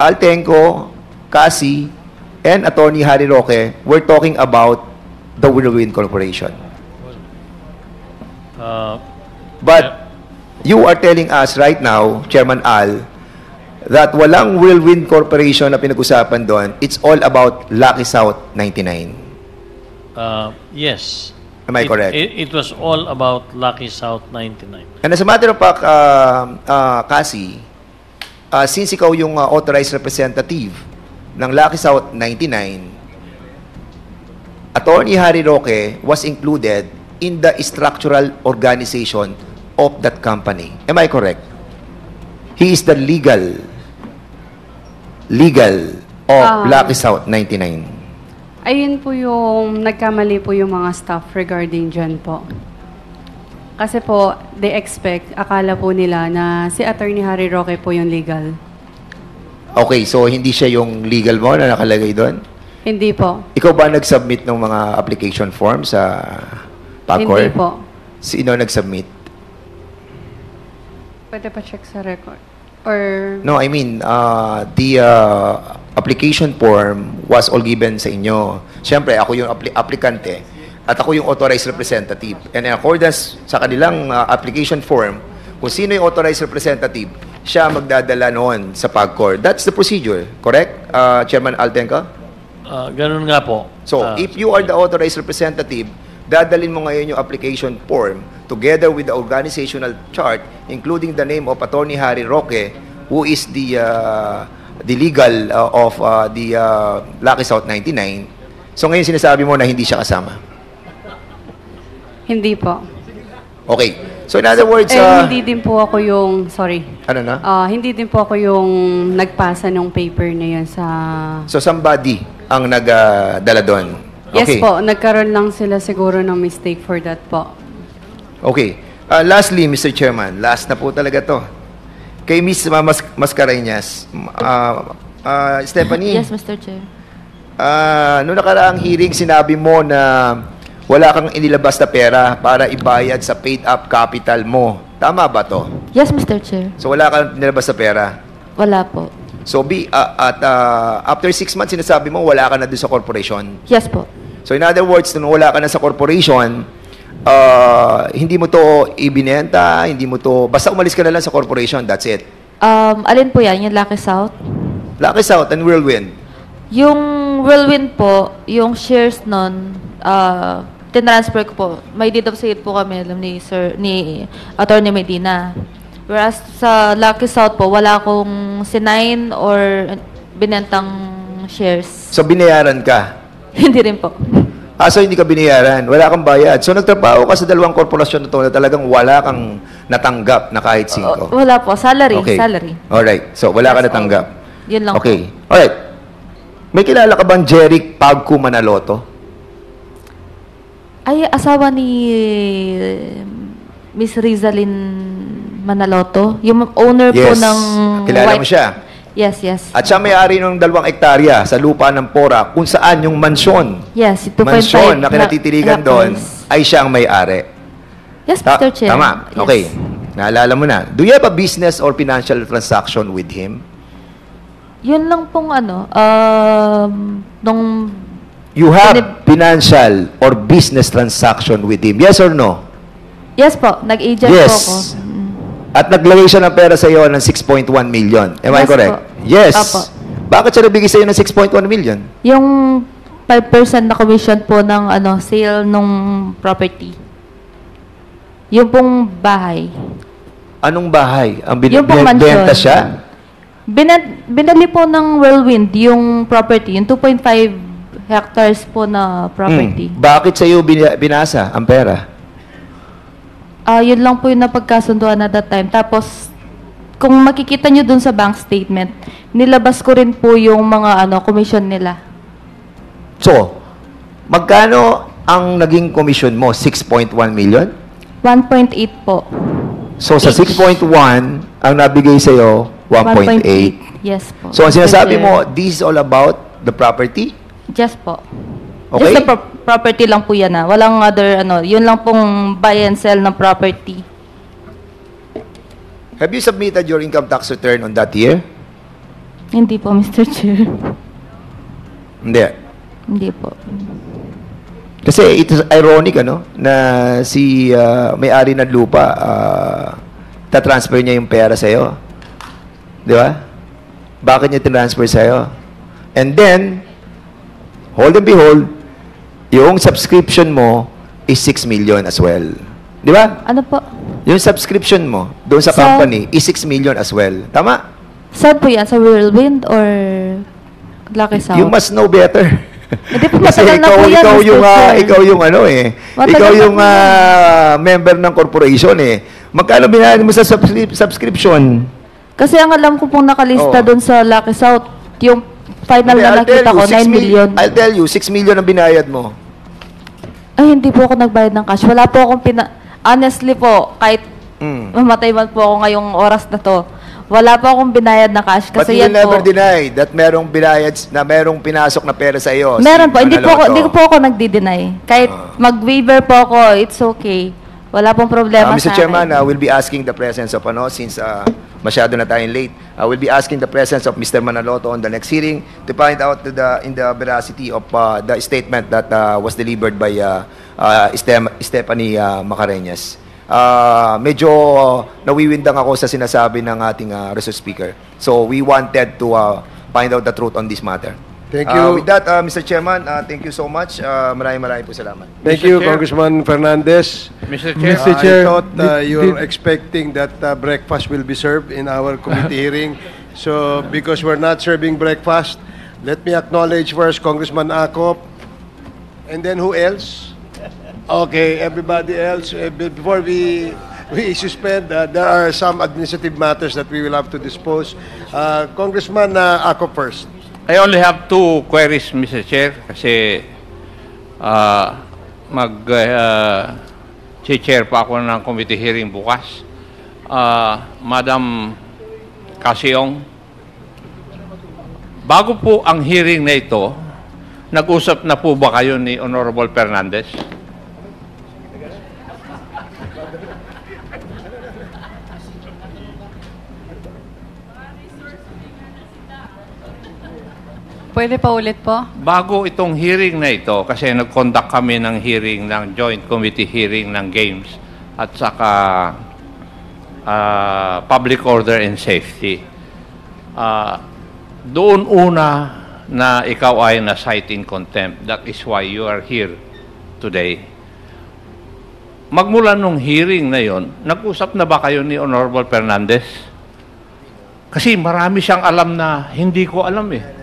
Altenco, Cassie, and Attorney Harry Roque were talking about the Whirlwind Corporation. But you are telling us right now, Chairman Al, that walang Whirlwind Corporation na pinag-usapan doon. It's all about Lucky South 99. Yes. Am I correct? It was all about Lucky South 99. And as a matter of fact, Cassie, since ikaw yung authorized representative ng Lucky South 99, Attorney Harry Roque was included in the structural organization of that company. Am I correct? He is the legal of Lucky South 99. Ayun po yung nagkamali po yung mga staff regarding dyan po. Kasi po, they expect, akala po nila na si Attorney Harry Roque po yung legal. Okay, so hindi siya yung legal mo na nakalagay doon? Hindi po. Ikaw ba nag-submit ng mga application form sa PAGCOR? Hindi po. Sino nag-submit? Pwede pa check sa record. Or... No, I mean, the application form was all given sa inyo. Siyempre, ako yung applicante at ako yung authorized representative. And in accordance sa kanilang application form, kung sino yung authorized representative, siya magdadala noon sa PAGCOR. That's the procedure, correct, Chairman Altenco? Ganun nga po. So, if you are the authorized representative, dadalin mo ngayon yung application form together with the organizational chart, including the name of Attorney Harry Roque, who is the legal of the Lucky South 99. So, ngayon sinasabi mo na hindi siya kasama. Hindi po. Okay. So, in other words... hindi din po ako yung... Sorry. Ano na? Hindi din po ako yung nagpasa ng paper na yun sa... So, somebody ang nagdala doon? Yes po. Nagkaroon lang sila siguro ng mistake for that po. Okay. Lastly, Mr. Chairman, last na po talaga to. Kay Ms. Mascareñas, Stephanie. Yes, Mr. Chair. Noong nakaraang hearing, sinabi mo na wala kang inilabas na pera para ibayad sa paid-up capital mo. Tama ba to? Yes, Mr. Chair. So wala kang inilabas na pera? Wala po. So, after 6 months, sinasabi mo, wala ka na doon sa corporation. Yes po. So, in other words, nung wala ka na sa corporation, hindi mo to ibinenta, hindi mo to, basta umalis ka na lang sa corporation, that's it. Alin po yan? Yung Lucky South? Lucky South and Whirlwind. Yung Whirlwind po, yung shares nun, tinransfer ko po. May deed of sale po kami, alam ni Attorney Medina. Whereas sa Lucky South po, wala akong sinign or binentang shares. So, binayaran ka? Hindi rin po. So hindi ka binayaran, wala kang bayad. So nagtrabaho ka sa dalawang korporasyon na to na talagang wala kang natanggap na kahit 5. Wala po. Salary. Okay. Salary. Alright. So wala ka That's natanggap. Yun lang Okay. Alright. May kilala ka bang Jeric Pagku Manaloto? Ay, asawa ni Miss Rizalyn Manaloto. Yung owner po Yes. ng Kilala mo siya? Yes, yes. At siya may-ari ng 2 hektarya sa lupa ng Pora kung saan yung mansyon. Yes, 2.5 Mansyon na kinatitirigan doon ay siya ang may-ari. Yes, Mr. Chair. Tama. Yes. Okay. Naalala mo na. Do you have a business or financial transaction with him? Yun lang pong nung... You have financial or business transaction with him. Yes or no? Yes po, nag-agent Yes. po ako. At naglagay siya ng pera sa iyo ng 6.1 million. Am I Yes correct? po. Yes. Apo. Bakit siya nabigay sa iyo ng 6.1 million? Yung 5% na commission po ng sale nung property. Yung pong bahay. Anong bahay? Ang Yung pong mansion. binenta siya? Binali po ng Whirlwind yung property, yung 2.5 hectares po na property. Bakit sa iyo binasa ang pera? Yun lang po yung napagkasunduan at that time. Tapos, kung makikita nyo dun sa bank statement, nilabas ko rin po yung mga commission nila. So, magkano ang naging commission mo? 6.1 million? 1.8 po. So, sa 6.1, ang nabigay sa iyo, 1.8. Yes po. So, ang sinasabi Mr. mo, this is all about the property? Yes po. Okay? Just the property lang po yan Walang other yun lang pong buy and sell ng property. Have you submitted your income tax return on that year? Hindi po, Mr. Chair. Hindi. Hindi po. Kasi it is ironic, na si may-ari ng lupa, tatransfer niya yung pera sa'yo. Di ba? Bakit niya tinransfer sa'yo? And then, hold and behold, yung subscription mo is 6 million as well. Di ba? Ano po? Yung subscription mo doon sa company is 6 million as well. Tama? Saan po yan? Sa Whirlwind or Lucky South? You must know better. Hindi po, Kasi matagal na po yan, Mr. Chair. ikaw yung Matagal ikaw na yung po yan. member ng corporation Magkano binayad mo sa subscription? Kasi ang alam ko pong nakalista doon sa Lucky South, yung final na nakita ko, 9 million. I'll tell you, 6 million ang binayad mo. Ay, hindi po ako nagbayad ng cash. Wala po akong honestly po, kahit mamatay man po ako ngayong oras na to, wala po akong binayad na cash. But Kasi you yan never po. deny that merong binayad, na merong pinasok na pera sa iyo. Meron po. Hindi Manaloto. po ako nagdi-deny. Kahit mag-waiver po ako, it's okay. Wala pong problema Mr. sa Chairman, akin. we'll be asking the presence of, since masyado na tayong late, we'll be asking the presence of Mr. Manaloto on the next hearing to find out in the veracity of the statement that was delivered by Stephanie Macareñas. Medyo nawiwindang ako sa sinasabi ng ating resource speaker. So we wanted to find out the truth on this matter. Thank you. With that, Mr. Chairman, thank you so much. Maraming po salamat. Thank Mr. you, Chair. Congressman Fernandez. Mr. Chair. Mr. Chair, I thought you're did- expecting that breakfast will be served in our committee hearing. So, because we're not serving breakfast, let me acknowledge first Congressman Acop. And then who else? Okay, everybody else. Before we suspend, there are some administrative matters that we will have to dispose. Congressman Acop first. I only have 2 queries, Mr. Chair, kasi chair pa ako ng committee hearing bukas. Madam Casiong, bago po ang hearing na ito, nag-usap na po ba kayo ni Honorable Fernandez? Pwede pa ulit po? Bago itong hearing na ito, kasi nag-conduct kami ng hearing, ng joint committee hearing ng games at saka public order and safety. Doon una na ikaw ay na-cite in contempt. That is why you are here today. Magmula nung hearing na yon, nag-usap na ba kayo ni Honorable Fernandez? Kasi marami siyang alam na hindi ko alam eh.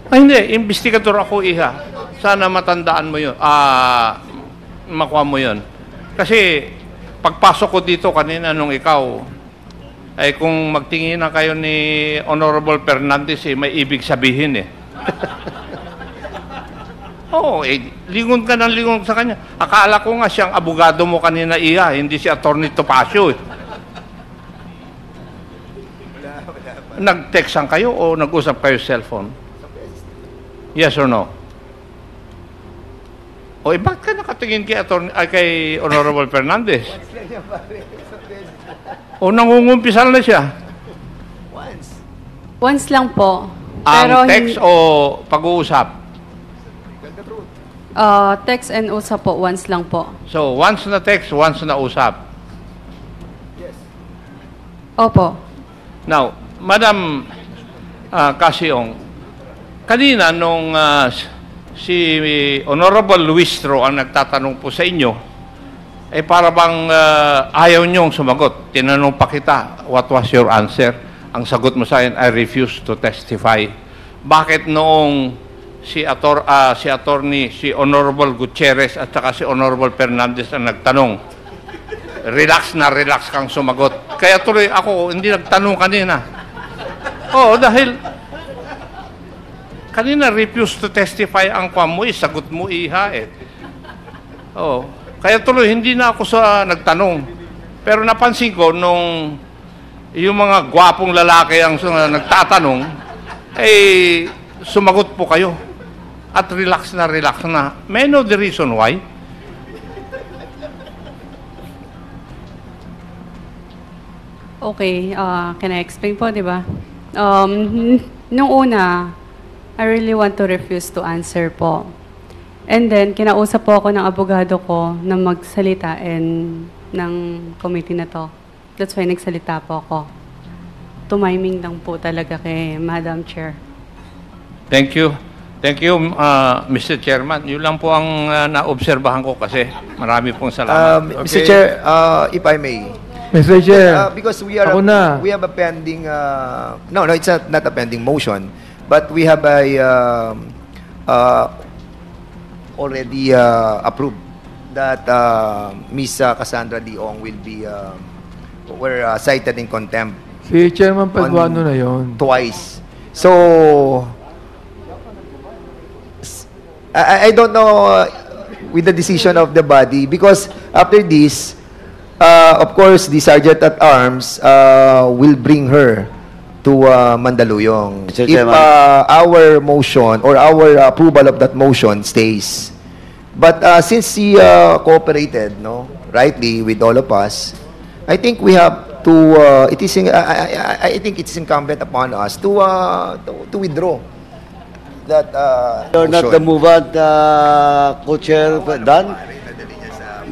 Ay, hindi. Investigador ako, iha. Sana matandaan mo yun. Makuha mo yun. Kasi, pagpasok ko dito kanina nung ikaw, ay kung magtingin na kayo ni Honorable Fernandez, may ibig sabihin eh. Oo, lingon ka ng lingon sa kanya. Akala ko nga siyang abogado mo kanina, iha. Hindi si Atty. Topacio eh. Nag-textan kayo o nag-usap kayo cellphone? Yes or no? O bakit ka nakatingin kay Honorable Fernandez? O nangungumpisal na siya? Once lang po. Ang text o pag-uusap? Text and usap po, once lang po. So, once na text, once na usap? Opo. Now, Madam Casiong, kanina nung si Honorable Luistro ang nagtatanong po sa inyo, para bang ayaw niyong sumagot. Tinanong pa kita, what was your answer? Ang sagot mo sa akin, I refuse to testify. Bakit noong si Honorable Gutierrez at saka si Honorable Fernandez ang nagtanong, relax kang sumagot. Kaya tuloy ako, hindi nagtanong kanina. Oo, dahil kanina refuse to testify ang kwam mo, sagot mo iha eh. Oo. Kaya tuloy, hindi na ako nagtanong. Pero napansin ko, nung yung mga gwapong lalaki ang nagtatanong, sumagot po kayo. At relax na. May I know the reason why? Okay, can I explain po, di ba? Nung una, I really want to refuse to answer po. And then, kinausap po ako ng abogado ko na magsalita ng committee na to. That's why nagsalita po ako. Tumiming lang po talaga kay Madam Chair. Thank you. Thank you, Mr. Chairman. Yun lang po ang naobserbahan ko kasi marami pong salamat. Mr. Chair, if I may. Mr. Chair, because we have a pending, no, it's not a pending motion, but we have a already approved that Ms. Cassandra Leong will be cited in contempt. Si Chairman Paduano na yon. Twice. So, I don't know with the decision of the body because after this, of course, the Sergeant at Arms will bring her to Mandaluyong. If our motion or our approval of that motion stays. But since he cooperated, rightly with all of us, I think we have to. I think it's incumbent upon us to withdraw that. You're not the movant, co-chair, Dan?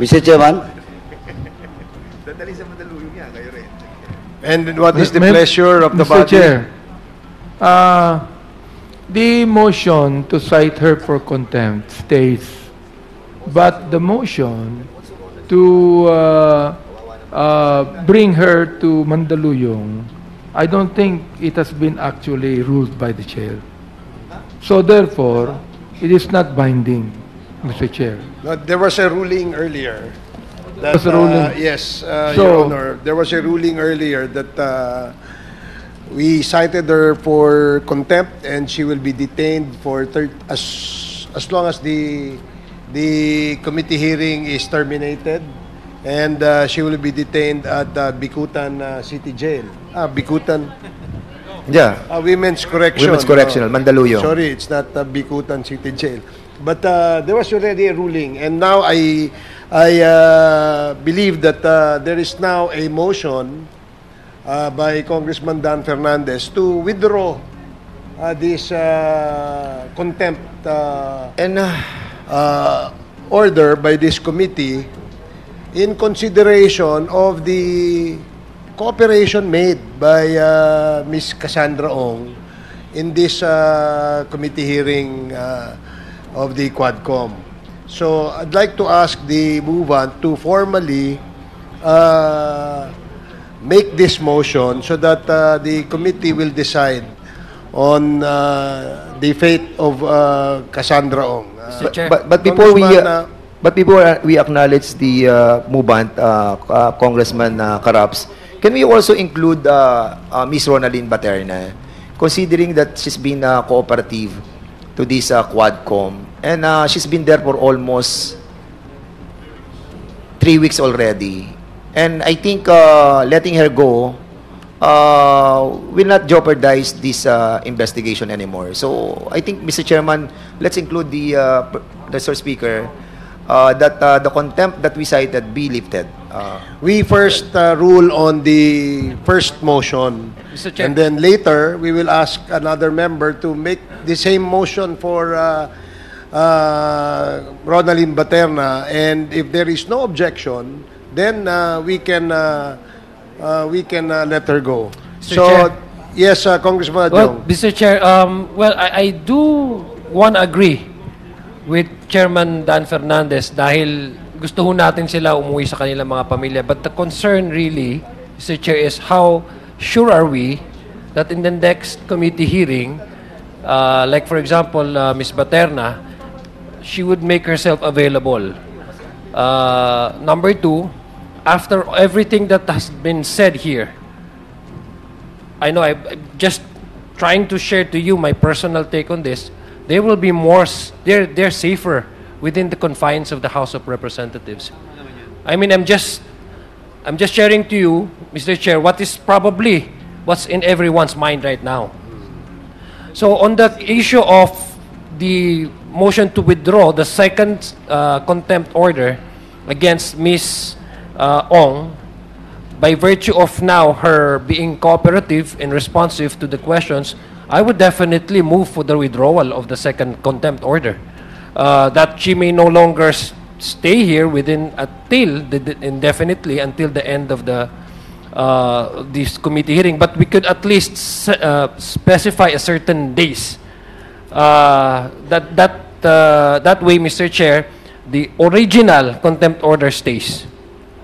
Mr. Chairman? And what is the pleasure of the Mr. body? Chair, the motion to cite her for contempt stays, but the motion to bring her to Mandaluyong, I don't think it has been actually ruled by the chair. So therefore, it is not binding, Mr. Chair. No, there was a ruling earlier. That, Was a ruling? yes, So- Your Honor. There was a ruling earlier that we cited her for contempt and she will be detained for as long as the committee hearing is terminated, and she will be detained at Bikutan City Jail. Bikutan. Yeah. Women's Correctional. Women's Correctional, Mandaluyong. Sorry, it's not Bikutan City Jail. But there was already a ruling, and now I believe that there is now a motion by Congressman Dan Fernandez to withdraw this contempt order by this committee in consideration of the cooperation made by Ms. Cassandra Ong in this committee hearing of the Quadcom. So I'd like to ask the movant to formally make this motion so that the committee will decide on the fate of Cassandra Ong. But before we acknowledge the movant, Congressman Caraps, can we also include Ms. Ronaldine Baterna, considering that she's been cooperative to this Quadcom, and she's been there for almost 3 weeks already, and I think letting her go will not jeopardize this investigation anymore. So I think, Mr. Chairman, let's include the Sir Speaker that the contempt that we cited be lifted. We first rule on the first motion, Mr. Chair. and then later we will ask another member to make the same motion for Ronaldine Baterna, and if there is no objection, then we can let her go. Mr. So, Chair. yes, Congressman Well, Adjong. Mr. Chair, I do want to agree with Chairman Dan Fernandez dahil gusto ho natin sila umuwi sa kanilang mga pamilya. But the concern really, Mr. Chair, is how sure are we that in the next committee hearing, like for example, Ms. Baterna, she would make herself available. Number two, after everything that has been said here, I know I'm just trying to share to you my personal take on this. They will be more, they're safer within the confines of the House of Representatives. I mean, I'm just sharing to you, Mr. Chair, what is probably what's in everyone's mind right now. So on the issue of the motion to withdraw the second contempt order against Ms. Ong, by virtue of now her being cooperative and responsive to the questions, I would definitely move for the withdrawal of the second contempt order. That she may no longer stay here indefinitely until the end of the this committee hearing. But we could at least specify a certain days. That way, Mr. Chair, the original contempt order stays,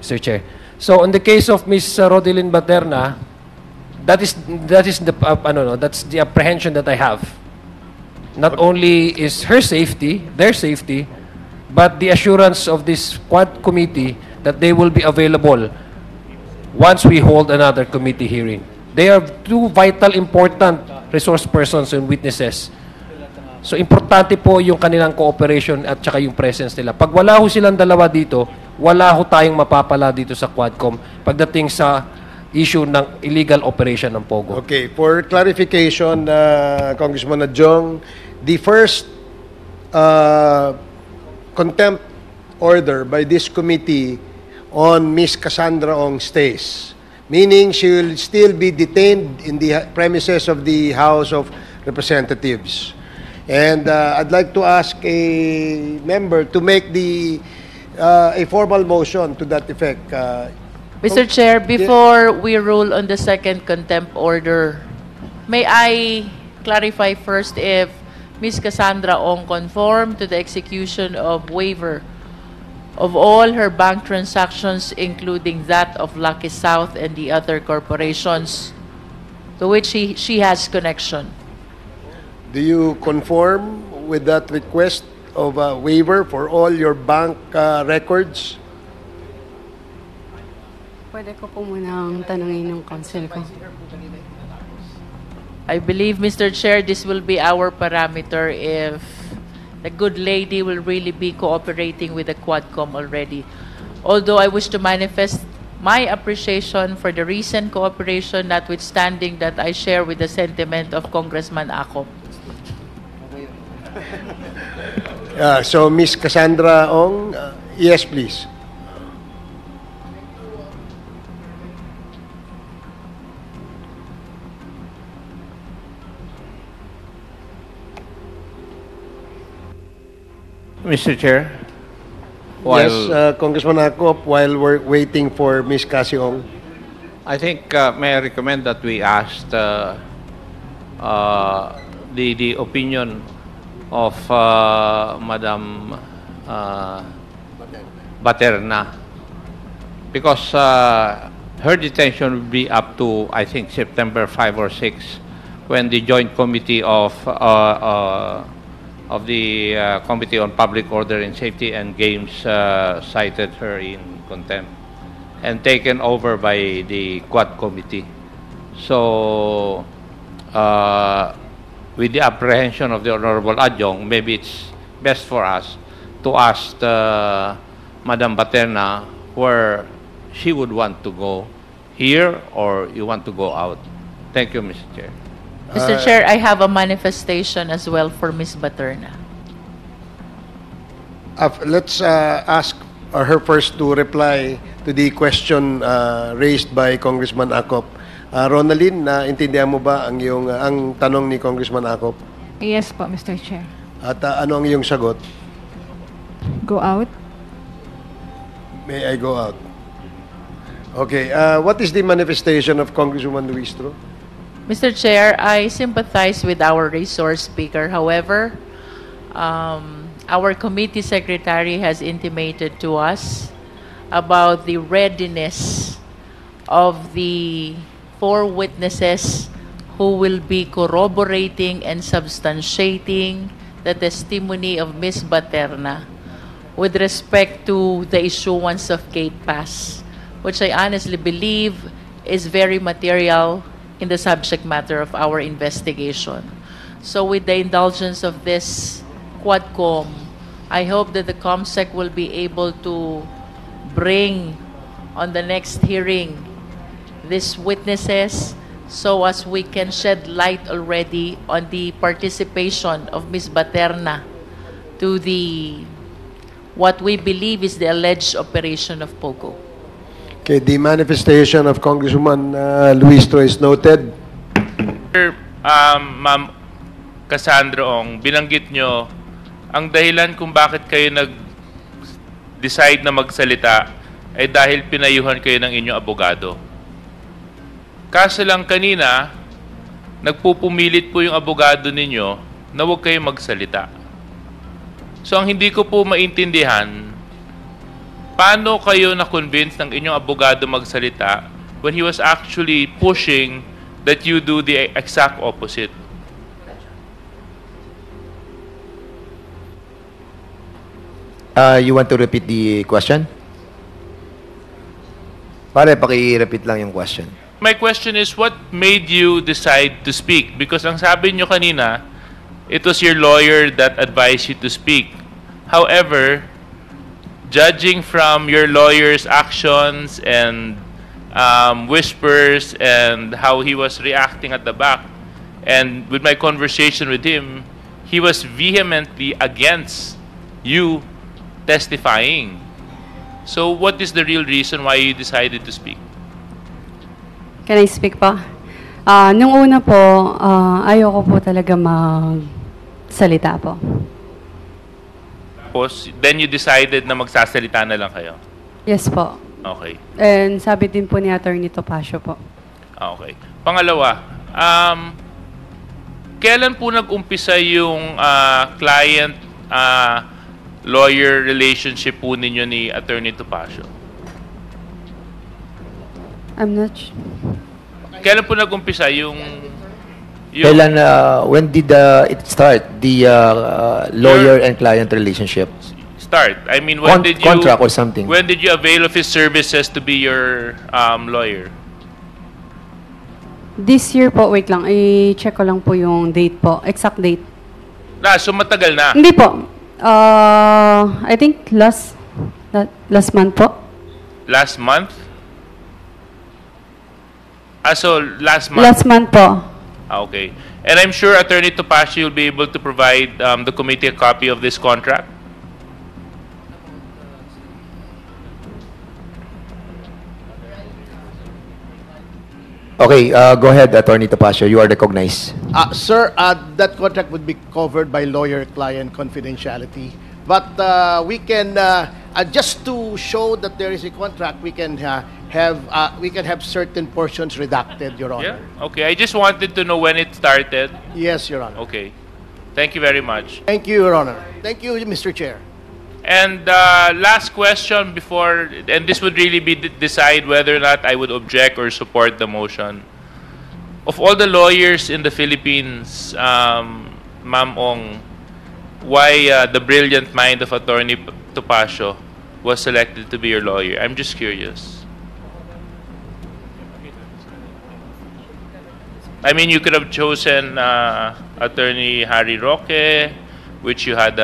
Mr. Chair. So, in the case of Ms. Ronaldine Baterna, that's the apprehension that I have. Not only is her safety, their safety, but the assurance of this Quad committee that they will be available once we hold another committee hearing. They are two vital, important resource persons and witnesses. So, importante po yung kanilang cooperation at saka yung presence nila. Pag wala ho silang dalawa dito, wala ho tayong mapapala dito sa Quadcom pagdating sa issue ng illegal operation ng Pogo. Okay, for clarification, Congressman Adjong, the first contempt order by this committee on Ms. Cassandra Ong stays, meaning she will still be detained in the premises of the House of Representatives. And I'd like to ask a member to make a formal motion to that effect. Mr. Chair, before we rule on the second contempt order, may I clarify first if Ms. Cassandra Ong conformed to the execution of waiver of all her bank transactions, including that of Lucky South and the other corporations to which she has connection. Do you conform with that request of a waiver for all your bank records? Pwede ko po munang tanungin ng counsel ko. I believe, Mr. Chair, this will be our parameter if the good lady will really be cooperating with the Quadcom already. Although I wish to manifest my appreciation for the recent cooperation, notwithstanding that I share with the sentiment of Congressman Ako. So, Ms. Cassandra Ong, yes, please. Mr. Chair, Yes, Congressman Akop, while we're waiting for Ms. Cassie Ong. I think may I recommend that we ask the opinion of Madam Baterna, because her detention will be up to, I think, September 5 or 6, when the Joint Committee of the Committee on Public Order and Safety and Games cited her in contempt and taken over by the Quad Committee. So, with the apprehension of the Honorable Adjong, maybe it's best for us to ask Madam Baterna where she would want to go, here or you want to go out. Thank you, Mr. Chair. Mr. Chair, I have a manifestation as well for Ms. Baterna. Let's ask her first to reply to the question raised by Congressman Akop. Ronaldin, intindihan mo ba ang ang tanong ni Congressman Akop? Yes po, Mr. Chair. At ano ang iyong sagot? Go out. May I go out? Okay. What is the manifestation of Congresswoman Luistro? Mr. Chair, I sympathize with our resource speaker. However, our committee secretary has intimated to us about the readiness of the 4 witnesses who will be corroborating and substantiating the testimony of Ms. Baterna with respect to the issuance of Gate Pass, which I honestly believe is very material in the subject matter of our investigation. So with the indulgence of this Quadcom, I hope that the COMSEC will be able to bring on the next hearing these witnesses so as we can shed light already on the participation of Ms. Baterna to the what we believe is the alleged operation of POGO. Okay, the manifestation of Congresswoman Luistro is noted. Ma'am Cassandra Ong, binanggit nyo ang dahilan kung bakit kayo nag-decide na magsalita ay dahil pinayuhan kayo ng inyong abogado. Kaso lang kanina, nagpupumilit po yung abogado ninyo na huwag kayo magsalita. So ang hindi ko po maintindihan, paano kayo na-convince ng inyong abogado magsalita when he was actually pushing that you do the exact opposite? You want to repeat the question? Pare, paki-repeat lang yung question. My question is, what made you decide to speak? Because ang sabi nyo kanina, it was your lawyer that advised you to speak. However, judging from your lawyer's actions and whispers and how he was reacting at the back, and with my conversation with him, he was vehemently against you testifying. So what is the real reason why you decided to speak? Can I speak pa? Nung una po, ayoko po talaga magsalita po. Tapos, then you decided na magsasalita na lang kayo? Yes po. Okay. And sabi din po ni Attorney Topacio po. Okay. Pangalawa, kailan po nag-umpisa yung client-lawyer relationship po ninyo ni Attorney Topacio? I'm not sure. Kailan po nag-umpisa yung Kailan, when did it start, the lawyer and client relationship? start? I mean, when did you... Contract or something? When did you avail of his services to be your lawyer? This year po, wait lang, i-check ko lang po yung date po, exact date. So matagal na? Hindi po. I think last month po. Last month? So last month? Last month po. Okay. And I'm sure Attorney Topacio will be able to provide the committee a copy of this contract? Okay, go ahead, Attorney Topacio. You are recognized. Sir, that contract would be covered by lawyer-client confidentiality. but we can just to show that there is a contract, we can have certain portions redacted, Your Honor. Yeah. Okay. I just wanted to know when it started. Yes, Your Honor. Okay. Thank you very much. Thank you, Your Honor. Thank you, Mr. Chair. And last question before, and this would really be decide whether or not I would object or support the motion. Of all the lawyers in the Philippines, Ma'am Ong, why the brilliant mind of Attorney Topacio was selected to be your lawyer? I'm just curious. I mean, you could have chosen Attorney Harry Roque, which you had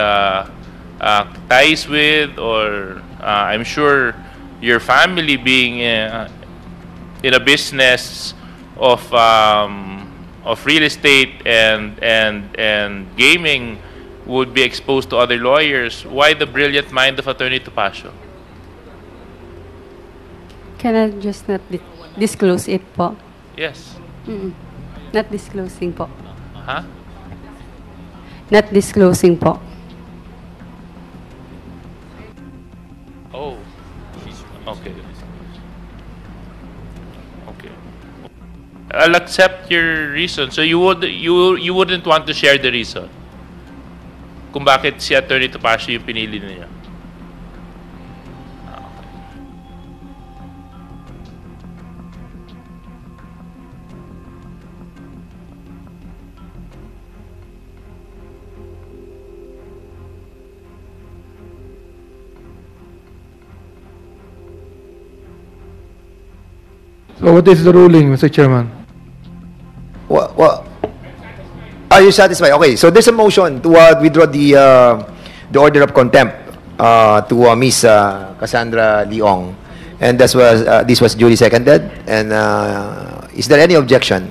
ties with, or I'm sure your family being in a business of real estate and gaming would be exposed to other lawyers. Why the brilliant mind of Attorney Topacio? Can I just not disclose it po? Yes. Not disclosing po. Huh? Not disclosing po. Oh. Okay. Okay. I'll accept your reason. So you wouldn't want to share the reason kung bakit si Attorney Topacio yung pinili niya. So what is the ruling, Mr. Chairman? Are you satisfied? Okay, so there's a motion to withdraw the order of contempt to Miss Cassandra Leong, and this was duly seconded. And is there any objection?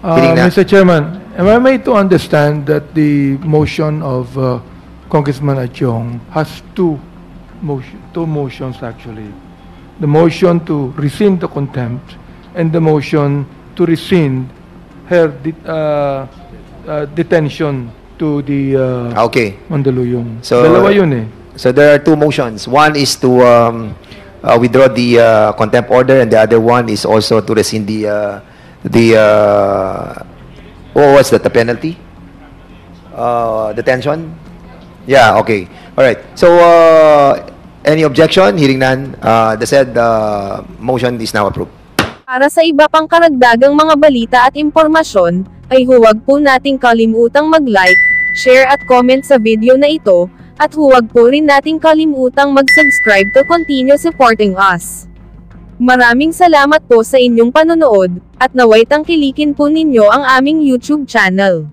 Mr. Chairman, am I made to understand that the motion of Congressman Achong has two motions actually? The motion to rescind the contempt and the motion to rescind her detention to the Mandaluyong. So, dalawa yun eh. So there are two motions. One is to withdraw the contempt order, and the other one is also to rescind what's that, the penalty? Detention? Yeah, okay. All right. So, any objection? Hearing none, the said motion is now approved. Para sa iba pang karagdagang mga balita at impormasyon, ay huwag po nating kalimutang mag-like, share at comment sa video na ito, at huwag po rin nating kalimutang mag-subscribe to continue supporting us. Maraming salamat po sa inyong panonood, at naway tangkilikin po ninyo ang aming YouTube channel.